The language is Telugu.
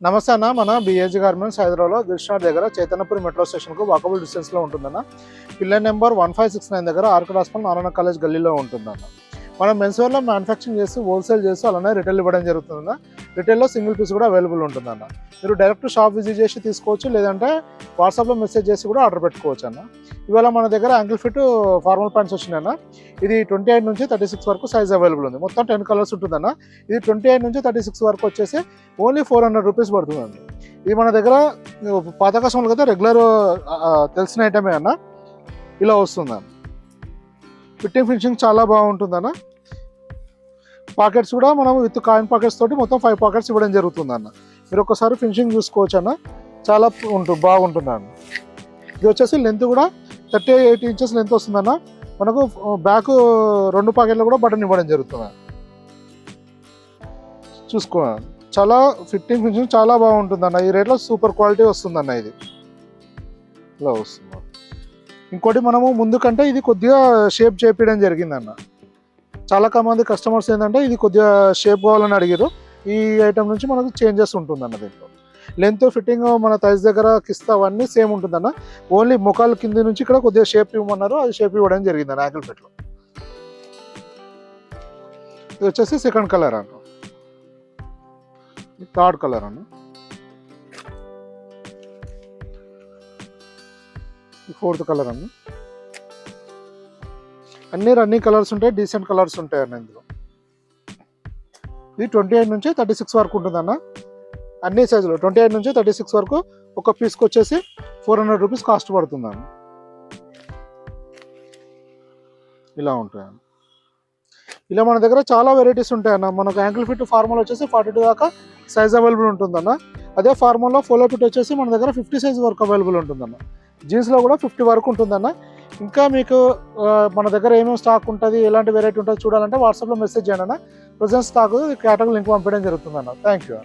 నమస్తే అన్న. మన బిఏజీ గార్మెంట్స్ హైదరాబాద్లో దిల్షాడ్ దగ్గర చైతన్యపురి మెట్రో స్టేషన్కు వాకబుల్ డిస్టెన్స్లో ఉంటుందన్న. పిల్లర్ నెంబర్ 1569 దగ్గర ఆర్కిడ్ హాస్పిటల్ నారాయణ కాలేజ్ గల్లీలో ఉంటుందన్న. మనం మెన్స్వేర్లో మ్యానుఫ్యాక్చరింగ్ చేసి హోల్సేల్ చేసి అలానే రిటైల్ ఇవ్వడం జరుగుతుందన్న. రిటైల్లో సింగిల్ పీస్ కూడా అవైలబుల్ ఉంటుందన్న. మీరు డైరెక్ట్ షాప్ విజిట్ చేసి తీసుకోవచ్చు, లేదంటే వాట్సాప్లో మెసేజ్ చేసి కూడా ఆర్డర్ పెట్టుకోవచ్చు అన్న. ఇవాళ మన దగ్గర యాంకిల్ ఫిట్ ఫార్మల్ ప్యాంట్స్ వచ్చినాయన్న. ఇది 28 నుంచి 36 వరకు సైజ్ అవైలబుల్ ఉంది. మొత్తం 10 కలర్స్ ఉంటుందన్న. ఇది 28 నుంచి 36 వరకు వచ్చేసి ఓన్లీ 400 రూపీస్ పడుతుందండి. ఇది మన దగ్గర పాత కస్టమర్లు కదా రెగ్యులర్ తెలిసిన ఐటమే అన్న. ఇలా వస్తుందన్న. ఫిట్టింగ్ ఫినిషింగ్ చాలా బాగుంటుందన్న. పాకెట్స్ కూడా మనం విత్ కాయిన్ పాకెట్స్ తోటి మొత్తం 5 పాకెట్స్ ఇవ్వడం జరుగుతుందన్న. మీరు ఒకసారి ఫినిషింగ్ చూసుకోవచ్చు అన్న. చాలా బాగుంటుందన్న. ఇది వచ్చేసి లెంత్ కూడా 38 ఇంచెస్ లెంత్ వస్తుందన్న. మనకు బ్యాక్ 2 పాకెట్లో కూడా బటన్ ఇవ్వడం జరుగుతుంది. చూసుకో, చాలా ఫిట్టింగ్ ఫినిషింగ్ చాలా బాగుంటుందన్న. ఈ రేట్లో సూపర్ క్వాలిటీ వస్తుందన్న. ఇది ఇలా వస్తుంది. ఇంకోటి మనము ముందు కంటే ఇది కొద్దిగా షేప్ చేపించడం జరిగిందన్న. చాలా మంది కస్టమర్స్ ఏంటంటే ఇది కొద్దిగా షేప్ కావాలని అడిగారు. ఈ ఐటమ్ నుంచి మనకు చేంజెస్ ఉంటుందన్న. దీంట్లో లెంత్ ఫిట్టింగ్ మన థైస్ దగ్గర కిస్తా అవన్నీ సేమ్ ఉంటుందన్న. ఓన్లీ ముఖాల కింద నుంచి ఇక్కడ కొద్దిగా షేప్ ఇవ్వమన్నారు, అది షేప్ ఇవ్వడం జరిగిందన్న యాంకిల్ ఫిట్లో. ఇది వచ్చేసి సెకండ్ కలర్ అన్న. థర్డ్ కలర్ అన్న. ఫోర్త్ కలర్ అన్న. అన్ని రన్నింగ్ కలర్స్ ఉంటాయి, డీసెంట్ కలర్స్ ఉంటాయి అన్న. ఇందులో ఇది 28 నుంచి 36 వరకు ఉంటుందన్న. అన్ని సైజులు 28 నుంచి 36 వరకు ఒక పీస్కి వచ్చేసి 400 రూపీస్ కాస్ట్ పడుతుందన్న. ఇలా ఉంటాయన్న. ఇలా మన దగ్గర చాలా వెరైటీస్ ఉంటాయన్న. మనకు యాంకిల్ ఫిట్ ఫార్మల్ వచ్చేసి 42 దాకా సైజ్ అవైలబుల్ ఉంటుందన్న. అదే ఫార్మల్లో ఫోలో ఫిట్ వచ్చేసి మన దగ్గర 50 సైజ్ వరకు అవైలబుల్ ఉంటుందన్న. జీన్స్లో కూడా 50 వరకు ఉంటుందన్న. ఇంకా మీకు మన దగ్గర ఏమేమి స్టాక్ ఉంటుంది, ఎలాంటి వెరైటీ ఉంటుందో చూడాలంటే వాట్సాప్లో మెసేజ్ చేయండి అన్న. ప్రజెంట్ స్టాక్ కేటగిరీ లింక్ పంపించడం జరుగుతుందన్న. Thank you.